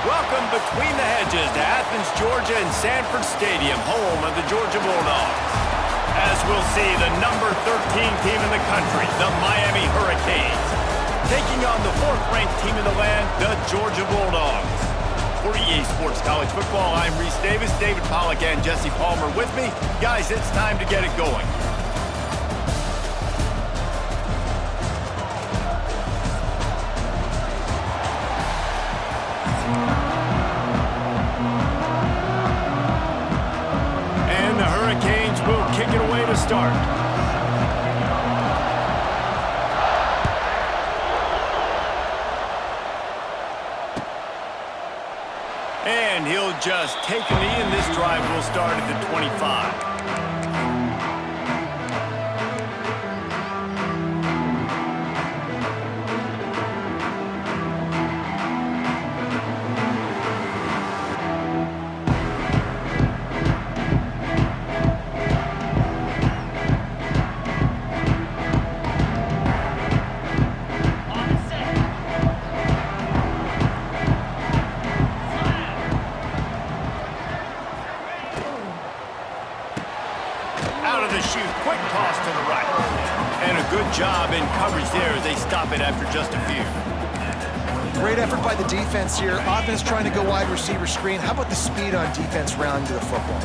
Welcome between the hedges to Athens, Georgia and Sanford Stadium, home of the Georgia Bulldogs. As we'll see, the number 13 team in the country, the Miami Hurricanes, taking on the 4th-ranked team in the land, the Georgia Bulldogs. For EA Sports College Football, I'm Reese Davis, David Pollack and Jesse Palmer with me. Guys, it's time to get it going. And the Hurricanes will kick it away to start. And he'll just take a knee, and this drive will start at the 25. Out of the chute, quick toss to the right. And a good job in coverage there as they stop it after just a few. Great effort by the defense here. Offense trying to go wide receiver screen. How about the speed on defense rounding to the football?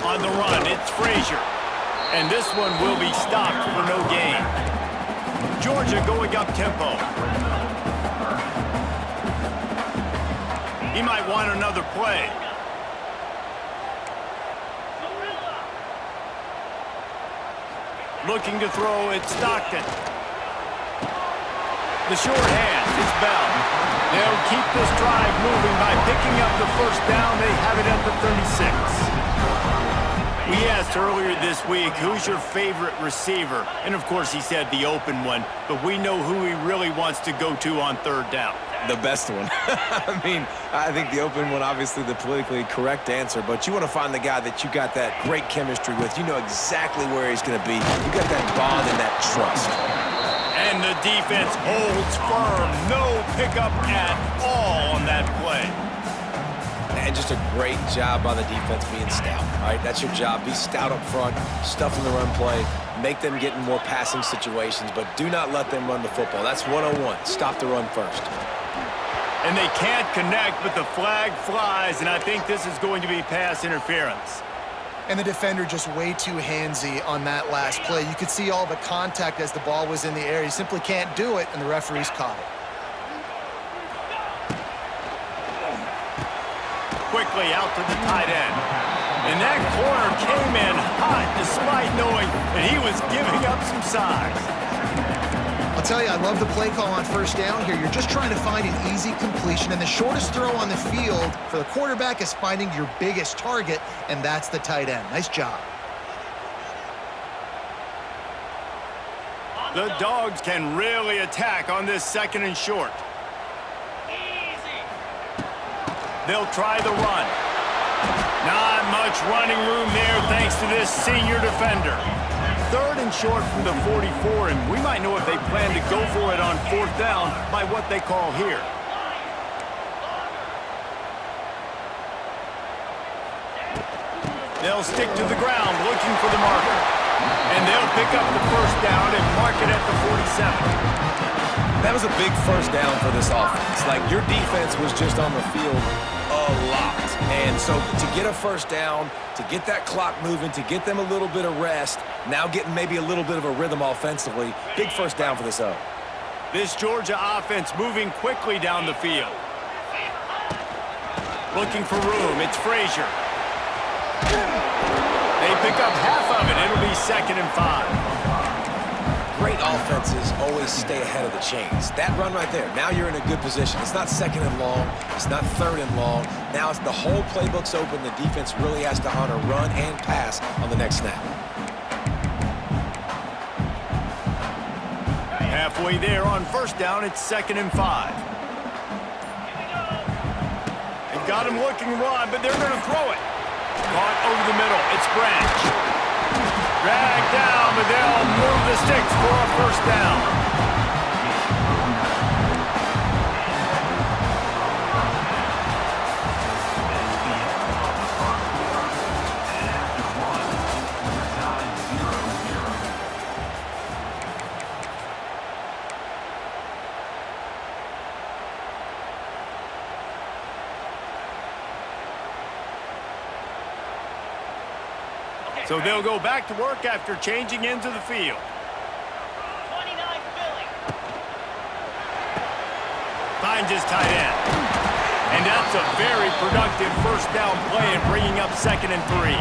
On the run, it's Frazier. And this one will be stopped for no gain. Georgia going up tempo. He might want another play. Looking to throw, it's Stockton. The short hands, it's Bell. They'll keep this drive moving by picking up the first down. They have it at the 36. We asked earlier this week, who's your favorite receiver? And of course he said the open one, but we know who he really wants to go to on 3rd down. The best one. I think the open one, obviously the politically correct answer, but you want to find the guy that you got that great chemistry with. You know exactly where he's going to be. You got that bond and that trust. And the defense holds firm. No pickup at all on that play. And just a great job by the defense being stout. All right, that's your job. Be stout up front, stuff in the run play, make them get in more passing situations, but do not let them run the football. That's 101. Stop the run first. And they can't connect, but the flag flies, and I think this is going to be pass interference. And the defender just way too handsy on that last play. You could see all the contact as the ball was in the air. He simply can't do it, and the referee's caught it. Quickly out to the tight end. And that corner came in hot despite knowing that he was giving up some size. I'll tell you, I love the play call on 1st down here. You're just trying to find an easy completion, and the shortest throw on the field for the quarterback is finding your biggest target, and that's the tight end. Nice job. The Dogs can really attack on this 2nd and short. They'll try the run. Not much running room there thanks to this senior defender. 3rd and short from the 44, and we might know if they plan to go for it on 4th down by what they call here. They'll stick to the ground looking for the marker. And they'll pick up the 1st down and mark it at the 47. That was a big 1st down for this offense. Like, your defense was just on the field a lot. And so to get a 1st down, to get that clock moving, to get them a little bit of rest, now getting maybe a little bit of a rhythm offensively, big 1st down for this O. This Georgia offense moving quickly down the field. Looking for room, it's Frazier. They pick up half of it, it'll be 2nd and 5. Great offenses always stay ahead of the chains. That run right there, now you're in a good position. It's not 2nd and long. It's not 3rd and long. Now it's the whole playbook's open. The defense really has to honor run and pass on the next snap. Halfway there on 1st down, it's 2nd and 5. They've got him looking run, but they're going to throw it. Caught over the middle, it's Branch. Dragged down, but they'll move the sticks for a 1st down. So they'll go back to work after changing into the field. 29 Philly. Finds his tight end. And that's a very productive first down play and bringing up 2nd and 3.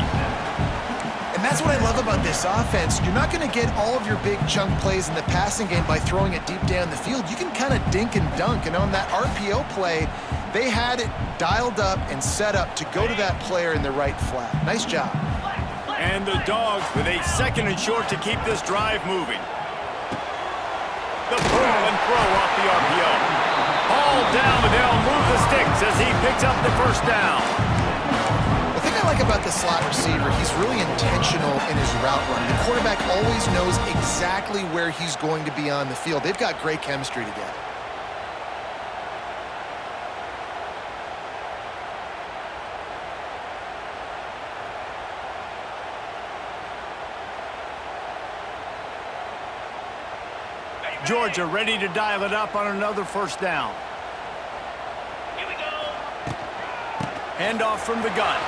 And that's what I love about this offense. You're not going to get all of your big chunk plays in the passing game by throwing it deep down the field. You can kind of dink and dunk. And on that RPO play, they had it dialed up and set up to go to that player in the right flat. Nice job. And the Dogs with a 2nd and short to keep this drive moving. The pull and throw off the RPO. Ball down, but they'll move the sticks as he picks up the first down. The thing I like about the slot receiver, he's really intentional in his route running. The quarterback always knows exactly where he's going to be on the field. They've got great chemistry together. Georgia ready to dial it up on another first down. Here we go. Handoff from the gun.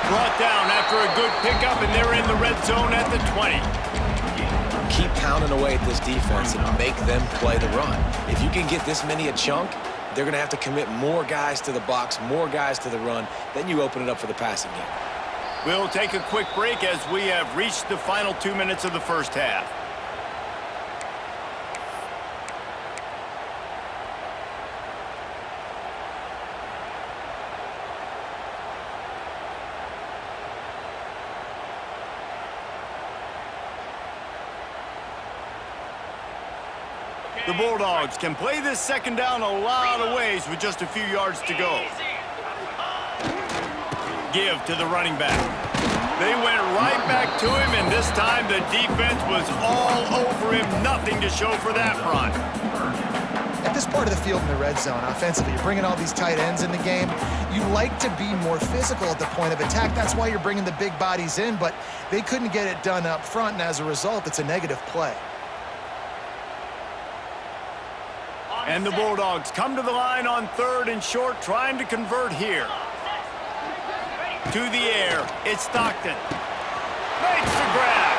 Brought down after a good pickup, and they're in the red zone at the 20. Keep pounding away at this defense and make them play the run. If you can get this many a chunk, they're going to have to commit more guys to the box, more guys to the run. Then you open it up for the passing game. We'll take a quick break as we have reached the final 2 minutes of the first half. The Bulldogs can play this 2nd down a lot of ways with just a few yards to go. Give to the running back. They went right back to him, and this time the defense was all over him. Nothing to show for that run. At this part of the field in the red zone, offensively, you're bringing all these tight ends in the game. You like to be more physical at the point of attack. That's why you're bringing the big bodies in, but they couldn't get it done up front, and as a result, it's a negative play. And the Bulldogs come to the line on 3rd and short, trying to convert here. To the air, it's Stockton. Makes the grab.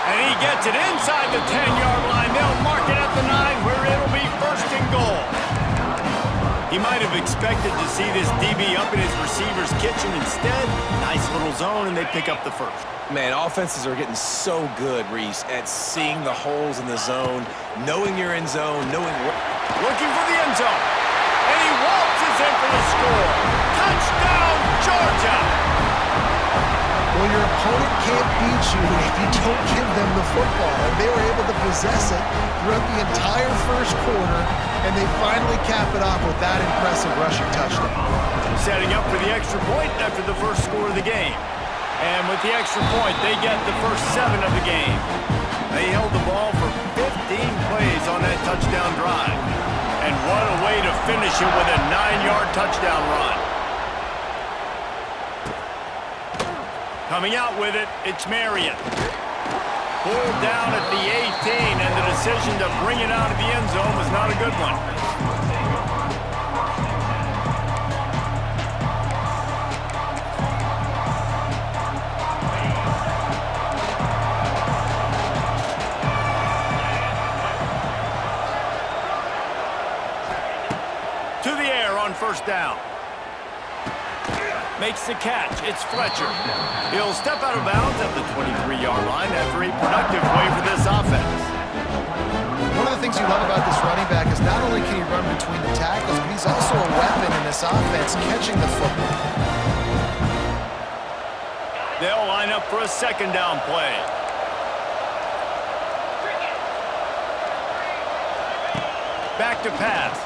And he gets it inside the 10-yard line. They'll mark it at the 9, where it'll be 1st and goal. He might have expected to see this DB up in his receiver's kitchen. Instead, nice little zone, and they pick up the first. Man, offenses are getting so good, Reese, at seeing the holes in the zone, knowing you're in zone, knowing what... Looking for the end zone. And he waltzes in for the score. Touchdown, Georgia! Well, your opponent can't beat you if you don't give them the football. And they were able to possess it throughout the entire first quarter, and they finally cap it off with that impressive rushing touchdown. Setting up for the extra point after the first score of the game. And with the extra point, they get the first 7 of the game. They held the ball for 15 plays on that touchdown drive. And what a way to finish it with a 9-yard touchdown run. Coming out with it, it's Marion. Pulled down at the 18, and the decision to bring it out of the end zone was not a good one. To the air on first down. Makes the catch. It's Fletcher. He'll step out of bounds at the 23-yard line after a productive play for this offense. One of the things you love about this running back is not only can he run between the tackles, but he's also a weapon in this offense, catching the football. They'll line up for a 2nd down play. Back to pass.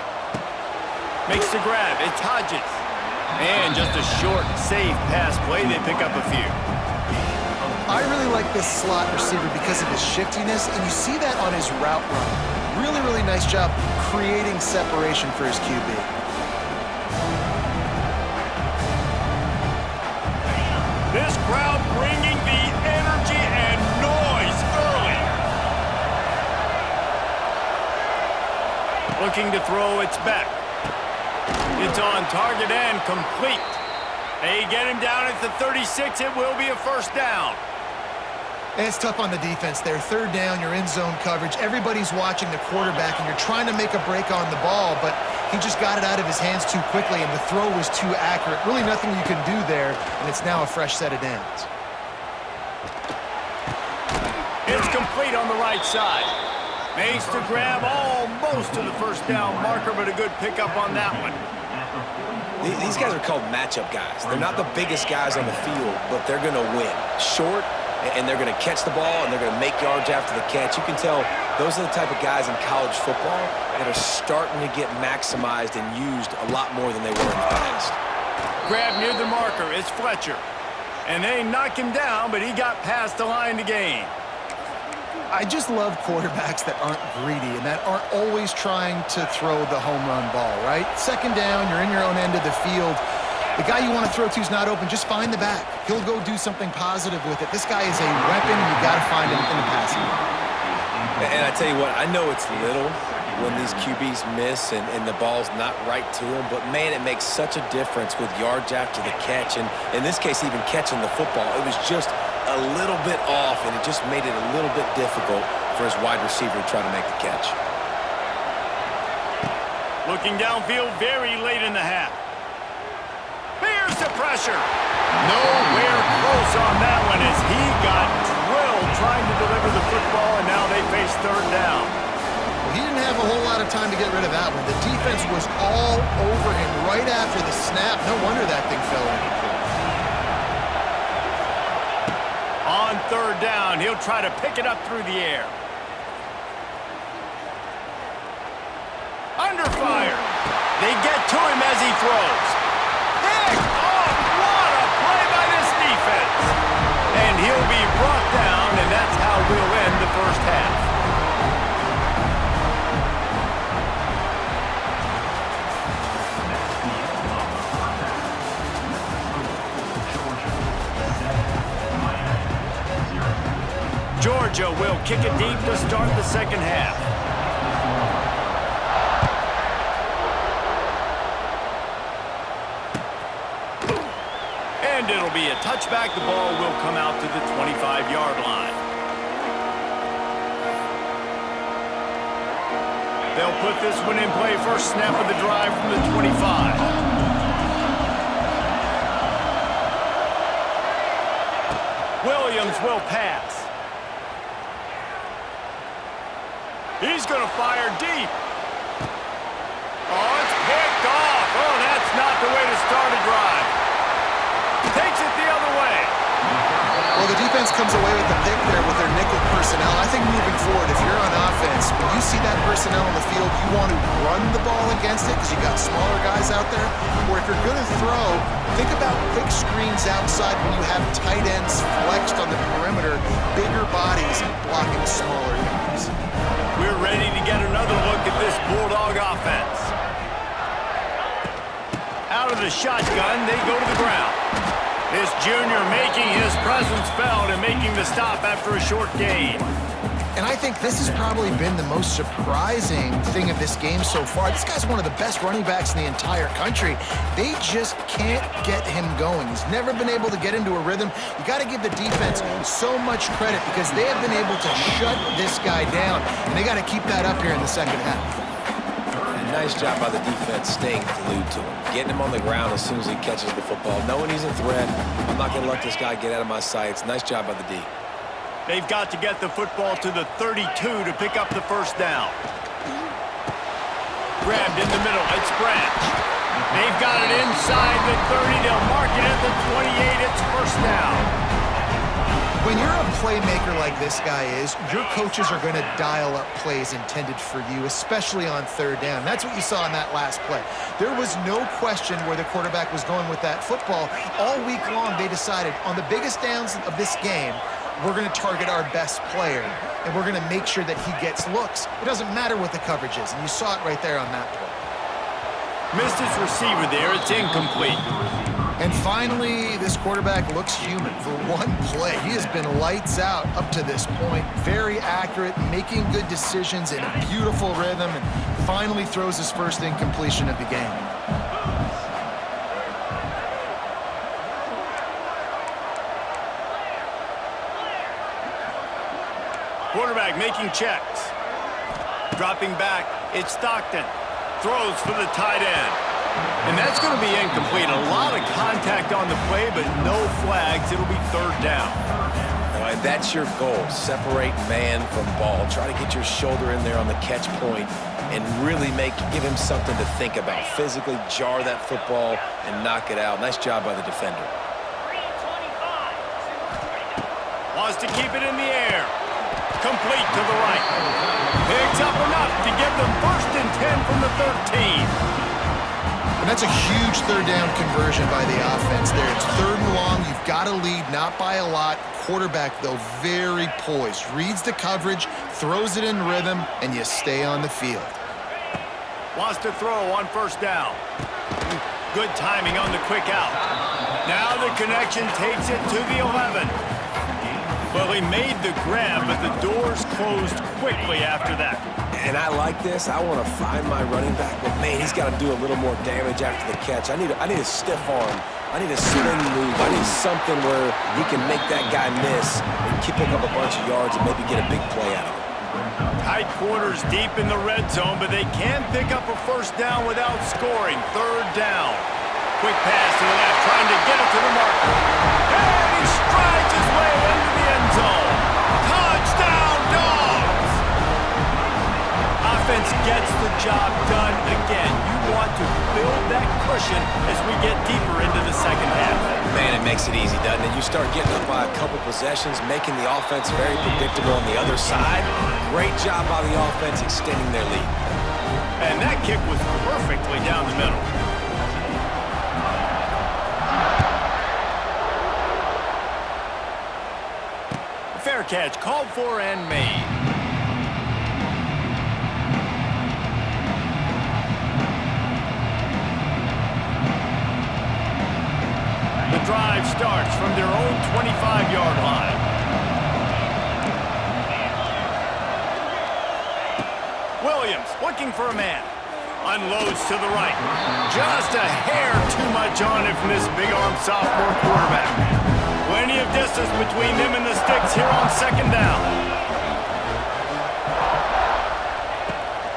Makes the grab. It's Hodges. And just a short, safe pass play. They pick up a few. I really like this slot receiver because of his shiftiness, and you see that on his route run. Really, really nice job creating separation for his QB. This crowd bringing the energy and noise early. Looking to throw, it's back. It's on target and complete. They get him down at the 36. It will be a first down. And it's tough on the defense there. Third down, you're in zone coverage. Everybody's watching the quarterback, and you're trying to make a break on the ball, but he just got it out of his hands too quickly, and the throw was too accurate. Really nothing you can do there, and it's now a fresh set of downs. It's complete on the right side. Makes the grab almost to the first down marker, but a good pickup on that one. These guys are called matchup guys. They're not the biggest guys on the field, but they're going to win. Short, and they're going to catch the ball, and they're going to make yards after the catch. You can tell those are the type of guys in college football that are starting to get maximized and used a lot more than they were in the past. Grab near the marker. It's Fletcher. And they knock him down, but he got past the line to gain. I just love quarterbacks that aren't greedy and that aren't always trying to throw the home run ball, right? Second down, you're in your own end of the field. The guy you want to throw to is not open. Just find the back. He'll go do something positive with it. This guy is a weapon, and you got to find him in the passing game. And I tell you what, I know it's little when these QBs miss and the ball's not right to them, but man, it makes such a difference with yards after the catch, and in this case, even catching the football. It was just a little bit off, and it just made it a little bit difficult for his wide receiver to try to make the catch. Looking downfield very late in the half. Here's the pressure. Nowhere close on that one as he got drilled trying to deliver the football, and now they face third down. Well, he didn't have a whole lot of time to get rid of that one. The defense was all over him right after the snap. No wonder that thing fell incomplete. On third down, he'll try to pick it up through the air. Under fire. They get to him as he throws. Pick off! What a play by this defense. And he'll be brought down, and that's how we'll end the first half. Georgia will kick it deep to start the second half. And it'll be a touchback. The ball will come out to the 25-yard line. They'll put this one in play. First snap of the drive from the 25. Williams will pass. He's going to fire deep. Oh, it's picked off. Oh, that's not the way to start a drive. Takes it the other way. Well, the defense comes away with the pick there with their nickel personnel. I think moving forward, if you're on offense, when you see that personnel on the field, you want to run the ball against it because you got smaller guys out there. Or if you're going to throw, think about quick screens outside when you have tight ends flexed on the perimeter, bigger bodies blocking smaller guys. We're ready to get another look at this Bulldog offense. Out of the shotgun, they go to the ground. This junior making his presence felt and making the stop after a short gain. And I think this has probably been the most surprising thing of this game so far. This guy's one of the best running backs in the entire country. They just can't get him going. He's never been able to get into a rhythm. You got to give the defense so much credit because they have been able to shut this guy down, and they got to keep that up here in the second half. Nice job by the defense staying glued to him, getting him on the ground as soon as he catches the football, knowing he's a threat. I'm not going to let this guy get out of my sights. Nice job by the D. They've got to get the football to the 32 to pick up the first down. Grabbed in the middle. It's Branch. They've got it inside the 30. They'll mark it at the 28. It's first down. When you're a playmaker like this guy is, your coaches are going to dial up plays intended for you, especially on third down. That's what you saw in that last play. There was no question where the quarterback was going with that football. All week long, they decided on the biggest downs of this game, we're going to target our best player, and we're going to make sure that he gets looks. It doesn't matter what the coverage is, and you saw it right there on that play. Missed his receiver there. It's incomplete. And finally, this quarterback looks human for one play. He has been lights out up to this point. Very accurate, making good decisions in a beautiful rhythm, and finally throws his first incompletion of the game. Quarterback making checks. Dropping back, it's Stockton. Throws for the tight end. And that's going to be incomplete. A lot of contact on the play, but no flags. It'll be third down. All right, that's your goal. Separate man from ball. Try to get your shoulder in there on the catch point and really give him something to think about. Physically jar that football and knock it out. Nice job by the defender. 325. Wants to keep it in the air. Complete to the right. Picks up enough to give them 1st and 10 from the 13. And that's a huge third down conversion by the offense there. It's 3rd and long. You've got to lead, not by a lot. Quarterback, though, very poised. Reads the coverage, throws it in rhythm, and you stay on the field. Wants to throw on 1st down. Good timing on the quick out. Now the connection takes it to the 11. Well, he made the grab, but the doors closed quickly after that. And I like this. I want to find my running back, but man, he's got to do a little more damage after the catch. I need a stiff arm. I need a swing move. I need something where he can make that guy miss and pick up a bunch of yards and maybe get a big play out of it. Tight quarters deep in the red zone, but they can pick up a 1st down without scoring. 3rd down. Quick pass to the left, trying to get it to the marker. And he strides his way into the end zone. Touchdown, Dogs! Offense gets the job done again. You want to build that cushion as we get deeper into the second half. Man, it makes it easy, doesn't it? You start getting up by a couple possessions, making the offense very predictable on the other side. Great job by the offense extending their lead. And that kick was perfectly down the middle. Fair catch called for and made. The drive starts from their own 25-yard line. Williams looking for a man. Unloads to the right. Just a hair too much on it from this big-arm sophomore quarterback. Plenty of distance between them and the sticks here on 2nd down.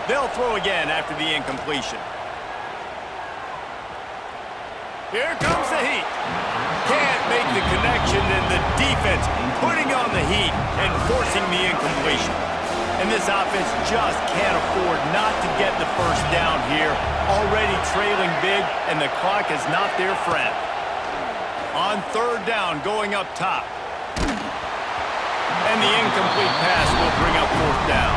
They'll throw again after the incompletion. Here comes the heat. Can't make the connection, and the defense putting on the heat and forcing the incompletion. And this offense just can't afford not to get the 1st down here. Already trailing big, and the clock is not their friend. On 3rd down, going up top. And the incomplete pass will bring up 4th down.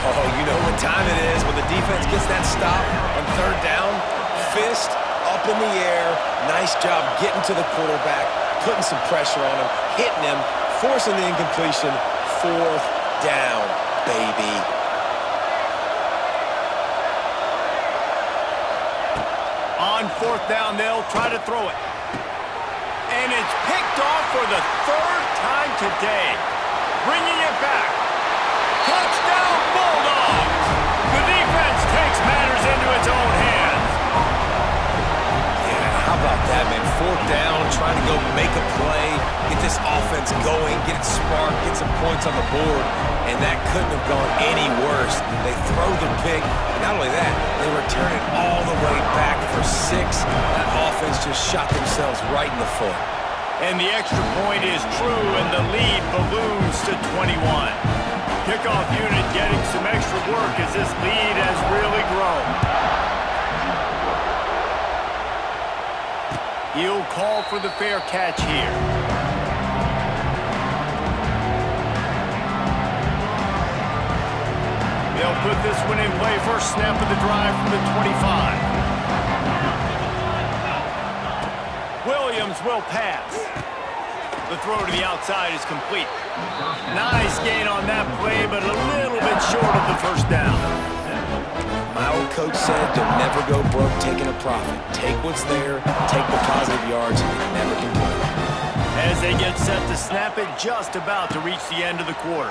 Oh, you know what time it is when the defense gets that stop on 3rd down. Fist up in the air. Nice job getting to the quarterback, putting some pressure on him, hitting him, forcing the incompletion. 4th down, baby. On 4th down, they'll try to throw it. And it's picked off for the 3rd time today. Bringing it back. Touchdown, Bulldogs! The defense takes matters into its own hands. Yeah, how about that, man? 4th down, trying to go make a play, get this offense going, get it sparked, get some points on the board, and that couldn't have gone any worse. They throw the pick, and not only that, they return it all the way back for 6. That offense just shot themselves right in the foot. And the extra point is true, and the lead balloons to 21. Kickoff unit getting some extra work as this lead has really grown. He'll call for the fair catch here. They'll put this one in play. First snap of the drive from the 25. Williams will pass. The throw to the outside is complete. Nice gain on that play, but a little bit short of the 1st down. My old coach said, don't never go broke taking a profit. Take what's there, take the positive yards, and never complain. As they get set to snap it, just about to reach the end of the quarter.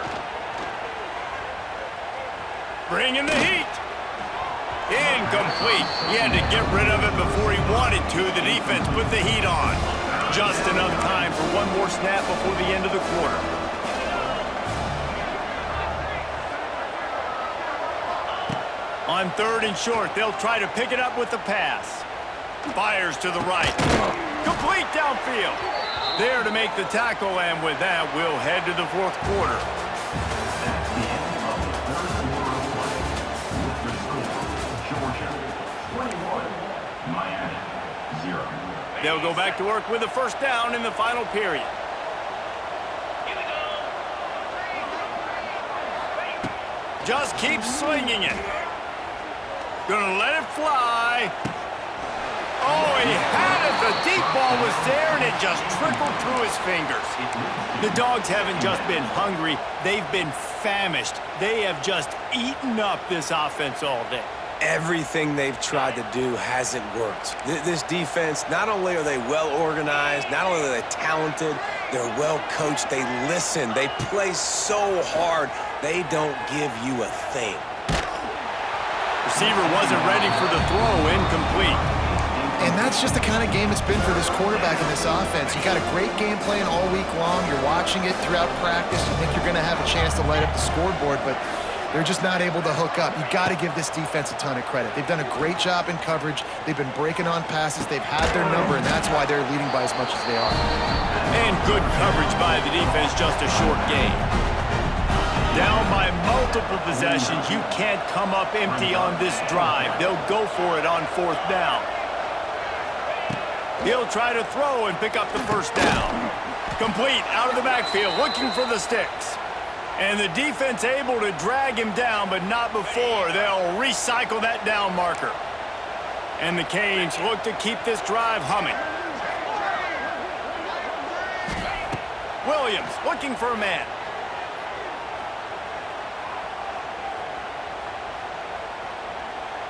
Bringing the heat. Incomplete. He had to get rid of it before he wanted to. The defense put the heat on. Just enough time for one more snap before the end of the quarter. On 3rd and short, they'll try to pick it up with the pass. Fires to the right. Complete downfield. There to make the tackle, and with that, we'll head to the 4th quarter. That's the end of the 3rd quarter of play. With the score, Georgia 21, Miami 0. They'll go back to work with a 1st down in the final period. Here we go. Just keep slinging it. Gonna let it fly. Oh, he had it. The deep ball was there, and it just trickled through his fingers. The Dogs haven't just been hungry. They've been famished. They have just eaten up this offense all day. Everything they've tried to do hasn't worked. This defense, not only are they well organized, not only are they talented, they're well coached, they listen, they play so hard, they don't give you a thing. Receiver wasn't ready for the throw, incomplete. And that's just the kind of game it's been for this quarterback in this offense. You got a great game plan all week long. You're watching it throughout practice. You think you're going to have a chance to light up the scoreboard, but they're just not able to hook up. You got to give this defense a ton of credit. They've done a great job in coverage. They've been breaking on passes. They've had their number, and that's why they're leading by as much as they are. And good coverage by the defense, just a short game. Down by multiple possessions, you can't come up empty on this drive. They'll go for it on 4th down. He'll try to throw and pick up the 1st down. Complete out of the backfield, looking for the sticks. And the defense able to drag him down, but not before. They'll recycle that down marker. And the Canes look to keep this drive humming. Williams looking for a man.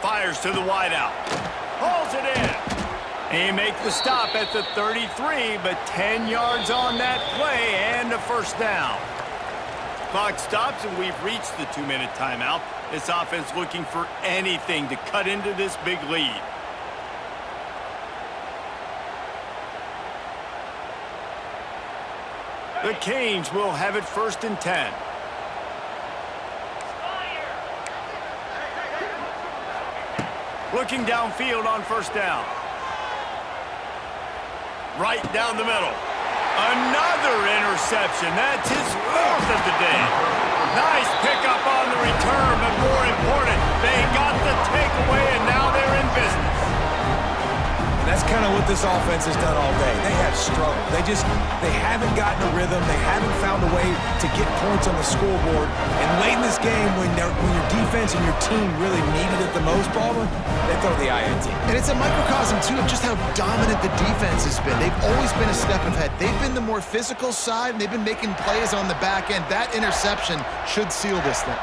Fires to the wideout. Hauls it in. He makes the stop at the 33, but 10 yards on that play and a 1st down. Clock stops, and we've reached the 2-minute timeout. This offense looking for anything to cut into this big lead. The Canes will have it 1st and 10. Looking downfield on 1st down. Right down the middle. Another interception. That's his 4th of the day. Nice pickup on the return, but more important, they got the takeaway, and now they're in business. That's kind of what this offense has done all day. They have struggled. They haven't gotten a rhythm. They haven't found a way to get points on the scoreboard. And late in this game, when your defense and your team really needed it the most, Baldwin, they throw the INT. And it's a microcosm, too, of just how dominant the defense has been. They've always been a step ahead. They've been the more physical side, and they've been making plays on the back end. That interception should seal this thing.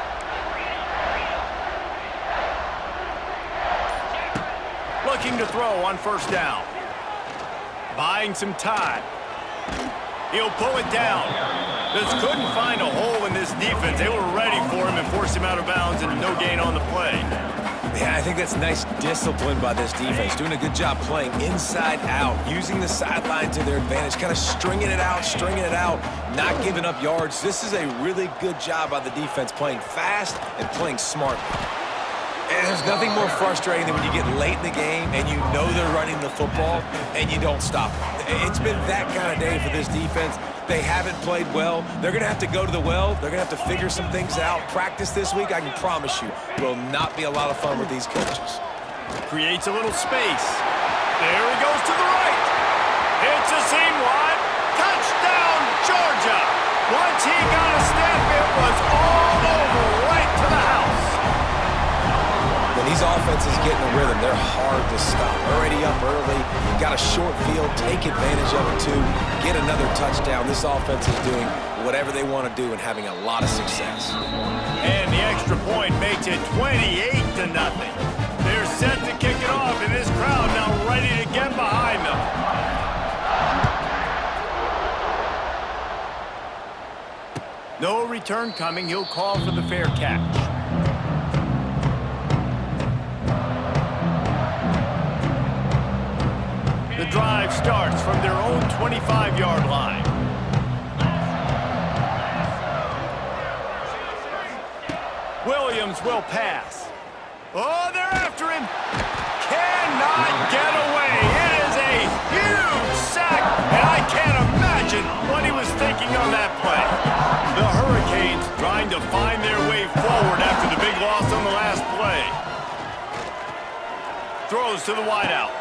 Looking to throw on 1st down. Buying some time. He'll pull it down. Just couldn't find a hole in this defense. They were ready for him and forced him out of bounds, and no gain on the play. Yeah, I think that's nice discipline by this defense. Doing a good job playing inside out, using the sideline to their advantage, kind of stringing it out, not giving up yards. This is a really good job by the defense, playing fast and playing smart. And there's nothing more frustrating than when you get late in the game and you know they're running the football and you don't stop it. It's been that kind of day for this defense. They haven't played well. They're going to have to go to the well. They're going to have to figure some things out. Practice this week, I can promise you, will not be a lot of fun with these coaches. Creates a little space. There he goes to the right. It's a seam wide. Touchdown, Georgia. Once he got a step, it was all over right to the house. When these offenses get in a rhythm, they're hard to stop. Already up early, got a short field, take advantage of it too, get another touchdown. This offense is doing whatever they want to do and having a lot of success. And the extra point makes it 28-0. They're set to kick it off, and this crowd now ready to get behind them. No return coming. He'll call for the fair catch. The drive starts from their own 25-yard line. Williams will pass. Oh, they're after him. Cannot get away. It is a huge sack, and I can't imagine what he was thinking on that play. The Hurricanes trying to find their way forward after the big loss on the last play. Throws to the wideout.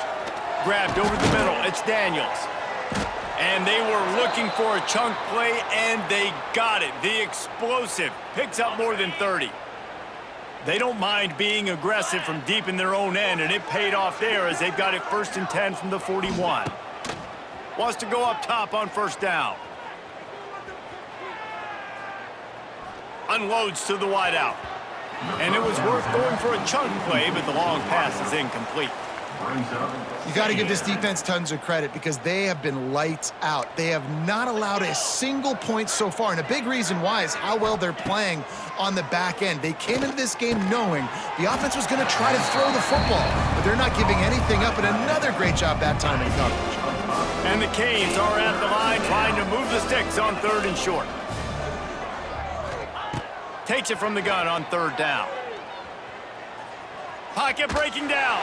Grabbed over the middle. It's Daniels. And they were looking for a chunk play, and they got it. The explosive picks up more than 30. They don't mind being aggressive from deep in their own end, and it paid off there as they've got it 1st and 10 from the 41. Wants to go up top on 1st down. Unloads to the wideout. And it was worth going for a chunk play, but the long pass is incomplete. You got to give this defense tons of credit because they have been lights out. They have not allowed a single point so far, and a big reason why is how well they're playing on the back end. They came into this game knowing the offense was going to try to throw the football, but they're not giving anything up, and another great job that time in coverage. And the Canes are at the line trying to move the sticks on 3rd and short. Takes it from the gun on 3rd down. Pocket breaking down.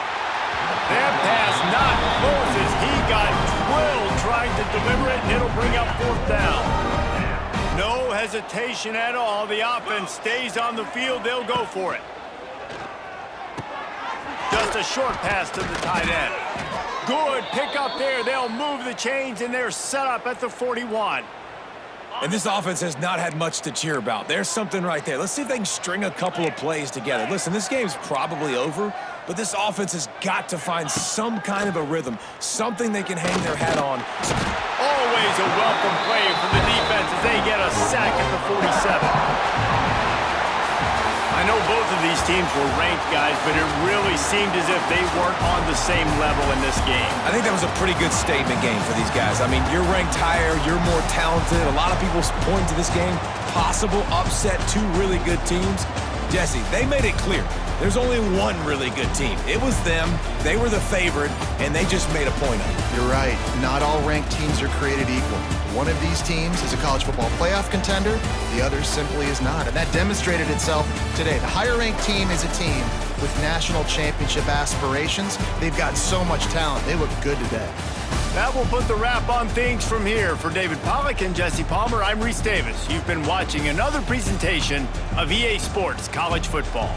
That pass not close as he got drilled trying to deliver it, and it'll bring up 4th down. No hesitation at all. The offense stays on the field. They'll go for it. Just a short pass to the tight end. Good pick up there. They'll move the chains, and they're set up at the 41. And this offense has not had much to cheer about. There's something right there. Let's see if they can string a couple of plays together. Listen, this game's probably over, but this offense has got to find some kind of a rhythm, something they can hang their hat on. Always a welcome play from the defense as they get a sack at the 47. I know both of these teams were ranked, guys, but it really seemed as if they weren't on the same level in this game. I think that was a pretty good statement game for these guys. I mean, you're ranked higher, you're more talented. A lot of people point to this game, possible upset, 2 really good teams. Jesse, they made it clear. There's only one really good team. It was them. They were the favorite, and they just made a point of it. You're right. Not all ranked teams are created equal. One of these teams is a college football playoff contender. The other simply is not. And that demonstrated itself today. The higher-ranked team is a team with national championship aspirations. They've got so much talent. They look good today. That will put the wrap on things from here. For David Pollack and Jesse Palmer, I'm Reese Davis. You've been watching another presentation of EA Sports College Football.